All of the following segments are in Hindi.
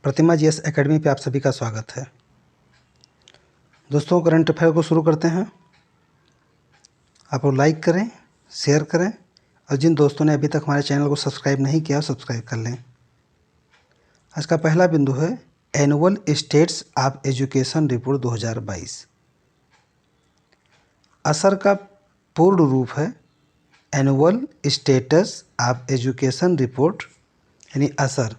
प्रतिमा जीएस एकेडमी पे आप सभी का स्वागत है। दोस्तों, करंट अफेयर को शुरू करते हैं। आप लोग लाइक करें, शेयर करें और जिन दोस्तों ने अभी तक हमारे चैनल को सब्सक्राइब नहीं किया सब्सक्राइब कर लें। आज का पहला बिंदु है annual states of education report 2022। असर का पूर्ण रूप है annual status of education report यानी असर।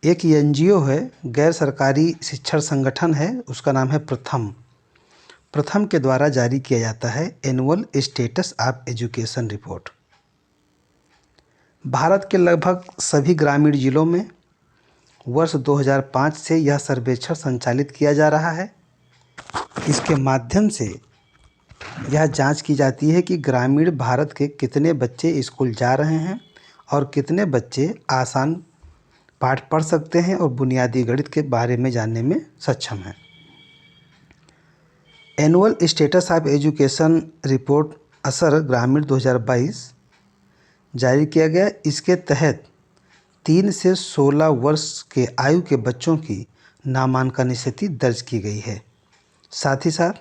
एक एनजीओ है, गैर सरकारी शिक्षण संगठन है, उसका नाम है प्रथम के द्वारा जारी किया जाता है annual status of education report. Bharat के लगभग सभी ग्रामीण जिलों में वर्ष 2005 से यह सर्वेक्षण संचालित किया जा रहा है। इसके माध्यम से यह जांच की जाती है कि ग्रामीण भारत के कितने बच्चे स्कूल जा रहे हैं और कितने बच्चे आसान पाठ पढ़ सकते हैं और बुनियादी गणित के बारे में जानने में सक्षम हैं। Annual status of education report असर ग्रामीण 2022 जारी किया गया। इसके तहत 3 से 16 वर्ष के आयु के बच्चों की नामांकन स्थिति दर्ज की गई है। साथ ही साथ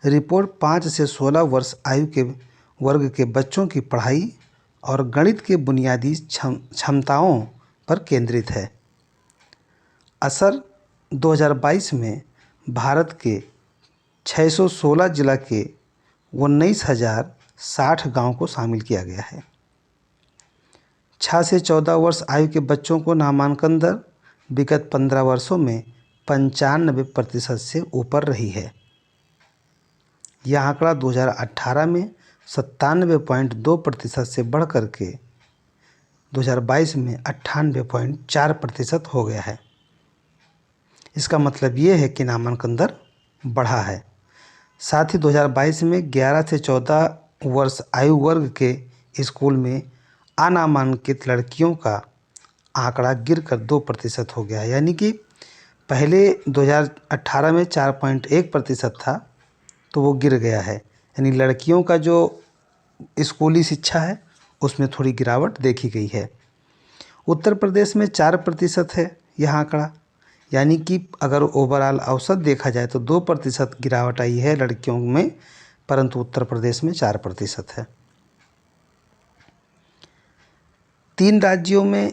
रिपोर्ट 5 से 16 वर्ष आयु के वर्ग के बच्चों की पढ़ाई और गणित के बुनियादी क्षमताओं पर केंद्रित है। असर 2022 में भारत के 616 जिला के 19,060 गाँव को शामिल किया गया है। 6 से 14 वर्ष आयु के बच्चों को नामांकन दर विगत 15 वर्षों में 95% से ऊपर रही है। यह आंकड़ा 2018 में 97.2% से बढ़कर के 2022 में 98.4% हो गया है। इसका मतलब ये है कि नामांकन दर बढ़ा है। साथ ही 2022 में 11 से 14 वर्ष आयु वर्ग के स्कूल में अनामांकित लड़कियों का आंकड़ा गिरकर 2% हो गया है। यानी कि पहले 2018 में 4.1% था तो वो गिर गया है। यानी लड़कियों का जो स्कूली शिक्षा है उसमें थोड़ी गिरावट देखी गई है। उत्तर प्रदेश में 4% है यह आंकड़ा, यानी कि अगर ओवरऑल औसत देखा जाए तो 2% गिरावट आई है लड़कियों में, परंतु उत्तर प्रदेश में 4% है। 3 राज्यों में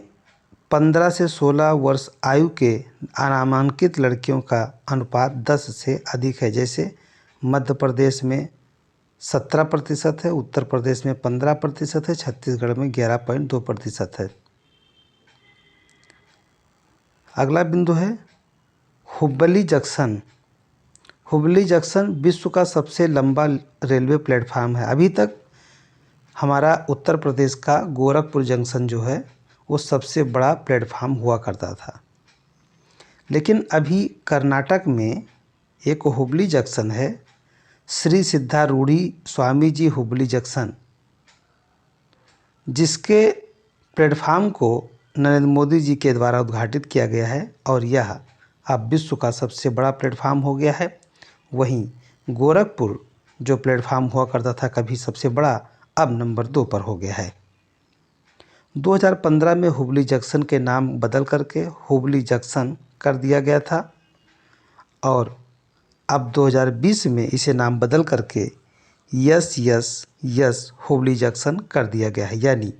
15 से 16 वर्ष आयु के अनामांकित लड़कियों का अनुपात 10 से अधिक है। जैसे मध्य प्रदेश में 17% है, उत्तर प्रदेश में 15% है, छत्तीसगढ़ में 11.2% है। अगला बिंदु है हुबली जंक्शन। हुबली जंक्शन विश्व का सबसे लंबा रेलवे प्लेटफार्म है। अभी तक हमारा उत्तर प्रदेश का गोरखपुर जंक्शन जो है वो सबसे बड़ा प्लेटफार्म हुआ करता था, लेकिन अभी कर्नाटक में एक हुबली जंक्शन है, श्री सिद्धारूढ़ी स्वामी जी हुबली जंक्शन, जिसके प्लेटफार्म को नरेंद्र मोदी जी के द्वारा उद्घाटित किया गया है और यह अब विश्व का सबसे बड़ा प्लेटफार्म हो गया है। वहीं गोरखपुर जो प्लेटफार्म हुआ करता था कभी सबसे बड़ा, अब नंबर 2 पर हो गया है। 2015 में हुबली जंक्शन के नाम बदल करके हुबली जंक्शन कर दिया गया था और अब 2020 में इसे नाम बदल करके यस हुबली जंक्शन कर दिया गया है, यानी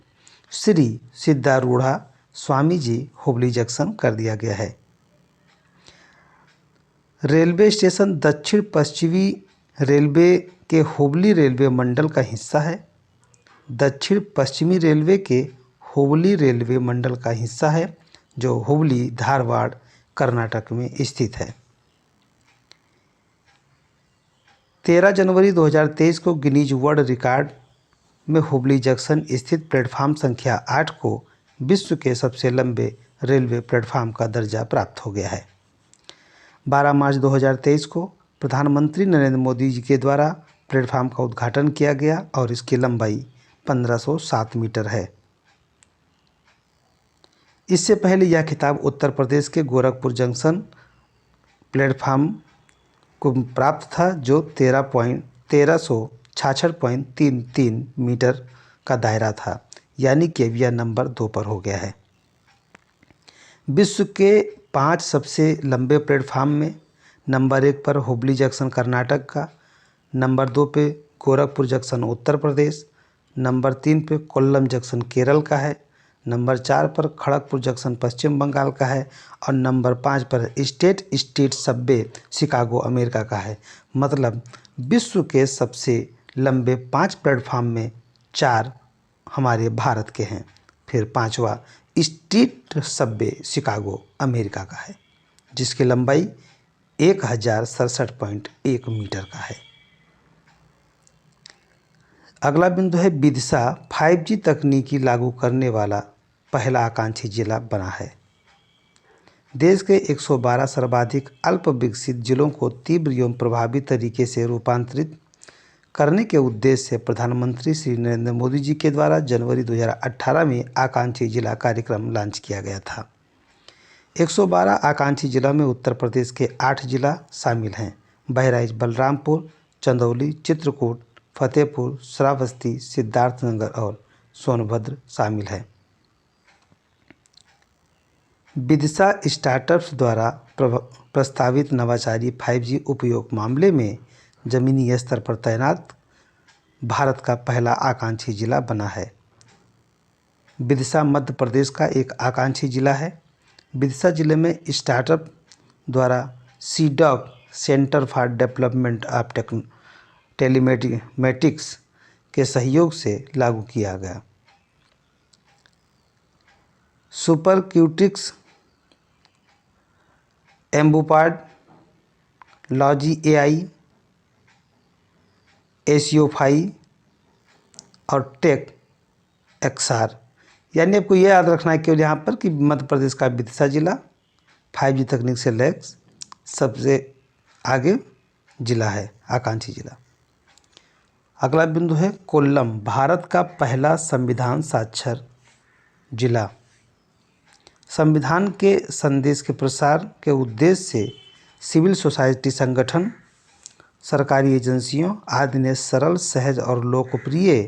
श्री सिद्धारूढ़ा स्वामी जी हुबली जंक्शन कर दिया गया है। रेलवे स्टेशन दक्षिण पश्चिमी रेलवे के हुबली रेलवे मंडल का हिस्सा है। दक्षिण पश्चिमी रेलवे के हुबली रेलवे मंडल का हिस्सा है जो हुबली धारवाड़ कर्नाटक में स्थित है। 13 जनवरी 2023 को गिनीज वर्ल्ड रिकॉर्ड में हुबली जंक्शन स्थित प्लेटफार्म संख्या 8 को विश्व के सबसे लंबे रेलवे प्लेटफार्म का दर्जा प्राप्त हो गया है। 12 मार्च 2023 को प्रधानमंत्री नरेंद्र मोदी जी के द्वारा प्लेटफार्म का उद्घाटन किया गया और इसकी लंबाई 1507 मीटर है। इससे पहले यह खिताब उत्तर प्रदेश के गोरखपुर जंक्शन प्लेटफार्म को प्राप्त था जो 1366.33 मीटर का दायरा था, यानी कि अब यह नंबर 2 पर हो गया है। विश्व के 5 सबसे लंबे प्लेटफार्म में नंबर 1 पर हुबली जंक्शन कर्नाटक का, नंबर 2 पे गोरखपुर जंक्शन उत्तर प्रदेश, नंबर 3 पे कोल्लम जंक्शन केरल का है, नंबर 4 पर खड़गपुर जंक्शन पश्चिम बंगाल का है और नंबर 5 पर state street Subway Chicago America का है। मतलब विश्व के सबसे लंबे 5 प्लेटफार्म में 4 हमारे भारत के हैं। फिर 5वां स्ट्रीट सबवे शिकागो अमेरिका का है, जिसकी लंबाई 1067.1 मीटर का है। अगला बिंदु है विदिशा 5G तकनीकी लागू करने वाला पहला आकांक्षी जिला बना है। देश के 112 सर्वाधिक अल्प विकसित जिलों को तीव्र एवं प्रभावी तरीके से रूपांतरित करने के उद्देश्य से प्रधानमंत्री श्री नरेंद्र मोदी जी के द्वारा जनवरी 2018 में आकांक्षी जिला कार्यक्रम लॉन्च किया गया था। 112 आकांक्षी जिला में उत्तर प्रदेश के 8 जिला शामिल हैं। बहराइच, बलरामपुर, चंदौली, चित्रकूट, फतेहपुर, श्रावस्ती, सिद्धार्थनगर और सोनभद्र शामिल है। विदिशा स्टार्टअप्स द्वारा प्रस्तावित नवाचारी 5G उपयोग मामले में जमीनी स्तर पर तैनात भारत का पहला आकांक्षी जिला बना है। विदिशा मध्य प्रदेश का एक आकांक्षी जिला है। विदिशा जिले में स्टार्टअप द्वारा CDAC centre for development of telematics के सहयोग से लागू किया गया। सुपर क्यूटिक्स, एम्बूपार्ड, लॉजी AI, एसियोफाई और टेक XR। यानी आपको ये याद रखना है केवल यहाँ पर कि मध्य प्रदेश का विदिशा जिला 5G तकनीक से लैस सबसे आगे जिला है, आकांक्षी जिला। अगला बिंदु है कोल्लम, भारत का पहला संविधान साक्षर जिला। संविधान के संदेश के प्रसार के उद्देश्य से सिविल सोसाइटी संगठन, सरकारी एजेंसियों आदि ने सरल, सहज और लोकप्रिय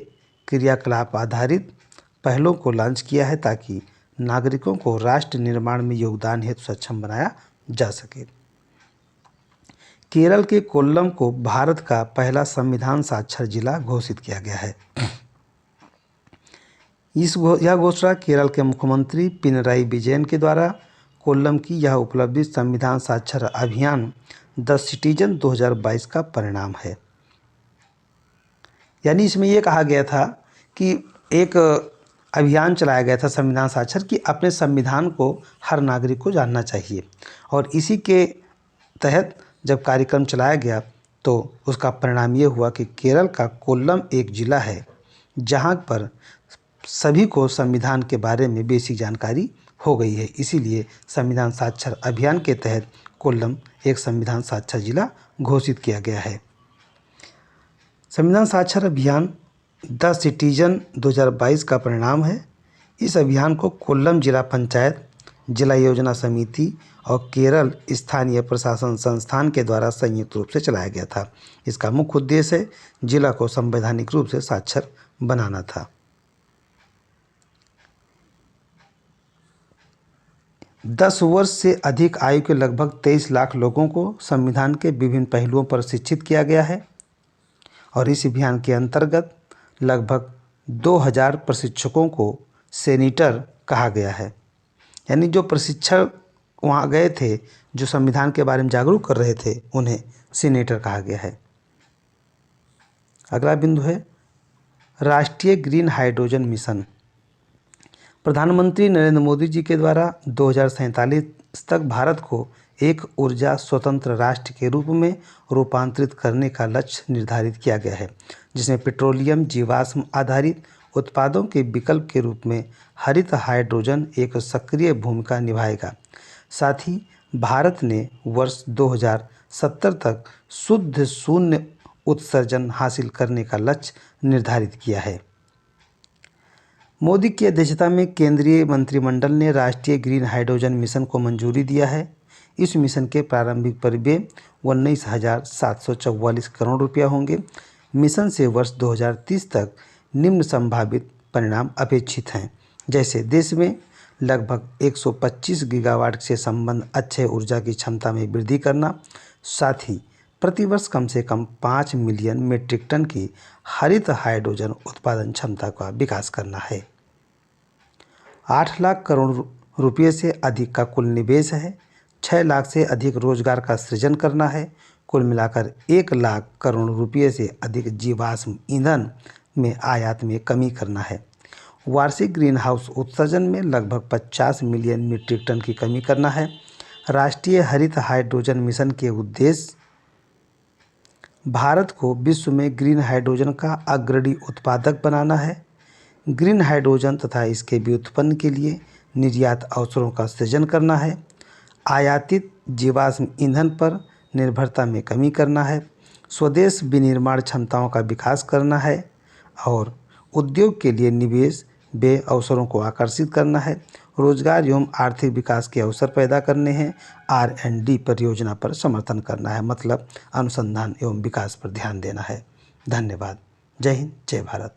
क्रियाकलाप आधारित पहलों को लॉन्च किया है ताकि नागरिकों को राष्ट्र निर्माण में योगदान हेतु सक्षम बनाया जा सके। केरल के कोल्लम को भारत का पहला संविधान साक्षर जिला घोषित किया गया है। यह घोषणा केरल के मुख्यमंत्री पिनराई विजयन के द्वारा कोल्लम की यह उपलब्धि संविधान साक्षर अभियान द सिटीजन 2022 का परिणाम है। यानी इसमें यह कहा गया था कि एक अभियान चलाया गया था संविधान साक्षर कि अपने संविधान को हर नागरिक को जानना चाहिए, और इसी के तहत जब कार्यक्रम चलाया गया तो उसका परिणाम ये हुआ कि केरल का कोल्लम एक ज़िला है जहाँ पर सभी को संविधान के बारे में बेसिक जानकारी हो गई है। इसीलिए संविधान साक्षर अभियान के तहत कोल्लम एक संविधान साक्षर जिला घोषित किया गया है। संविधान साक्षर अभियान द सिटीजन 2022 का परिणाम है। इस अभियान को कोल्लम जिला पंचायत, जिला योजना समिति और केरल स्थानीय प्रशासन संस्थान के द्वारा संयुक्त रूप से चलाया गया था। इसका मुख्य उद्देश्य जिला को संवैधानिक रूप से साक्षर बनाना था। 10 वर्ष से अधिक आयु के लगभग 23 लाख लोगों को संविधान के विभिन्न पहलुओं पर शिक्षित किया गया है और इस अभियान के अंतर्गत लगभग 2000 प्रशिक्षकों को सेनेटर कहा गया है। यानी जो प्रशिक्षक वहाँ गए थे, जो संविधान के बारे में जागरूक कर रहे थे, उन्हें सेनेटर कहा गया है। अगला बिंदु है राष्ट्रीय ग्रीन हाइड्रोजन मिशन। प्रधानमंत्री नरेंद्र मोदी जी के द्वारा 2047 तक भारत को एक ऊर्जा स्वतंत्र राष्ट्र के रूप में रूपांतरित करने का लक्ष्य निर्धारित किया गया है, जिसमें पेट्रोलियम जीवाश्म आधारित उत्पादों के विकल्प के रूप में हरित हाइड्रोजन एक सक्रिय भूमिका निभाएगा। साथ ही भारत ने वर्ष 2070 तक शुद्ध शून्य उत्सर्जन हासिल करने का लक्ष्य निर्धारित किया है। मोदी की अध्यक्षता में केंद्रीय मंत्रिमंडल ने राष्ट्रीय ग्रीन हाइड्रोजन मिशन को मंजूरी दिया है। इस मिशन के प्रारंभिक परिव्यय 19,744 करोड़ रुपया होंगे। मिशन से वर्ष 2030 तक निम्न संभावित परिणाम अपेक्षित हैं, जैसे देश में लगभग 125 गीगावाट से संबंध अक्षय ऊर्जा की क्षमता में वृद्धि करना, साथ ही प्रतिवर्ष कम से कम 5 मिलियन मीट्रिक टन की हरित हाइड्रोजन उत्पादन क्षमता का विकास करना है। 8 लाख करोड़ रुपये से अधिक का कुल निवेश है। 6 लाख से अधिक रोजगार का सृजन करना है। कुल मिलाकर 1 लाख करोड़ रुपये से अधिक जीवाश्म ईंधन में आयात में कमी करना है। वार्षिक ग्रीन हाउस उत्सर्जन में लगभग 50 मिलियन मीट्रिक टन की कमी करना है। राष्ट्रीय हरित हाइड्रोजन मिशन के उद्देश्य भारत को विश्व में ग्रीन हाइड्रोजन का अग्रणी उत्पादक बनाना है। ग्रीन हाइड्रोजन तथा इसके व्युत्पन्न के लिए निर्यात अवसरों का सृजन करना है। आयातित जीवाश्म ईंधन पर निर्भरता में कमी करना है। स्वदेश विनिर्माण क्षमताओं का विकास करना है और उद्योग के लिए निवेश व्यय अवसरों को आकर्षित करना है। रोजगार एवं आर्थिक विकास के अवसर पैदा करने हैं। R&D परियोजना पर समर्थन करना है, मतलब अनुसंधान एवं विकास पर ध्यान देना है। धन्यवाद। जय हिंद, जय भारत।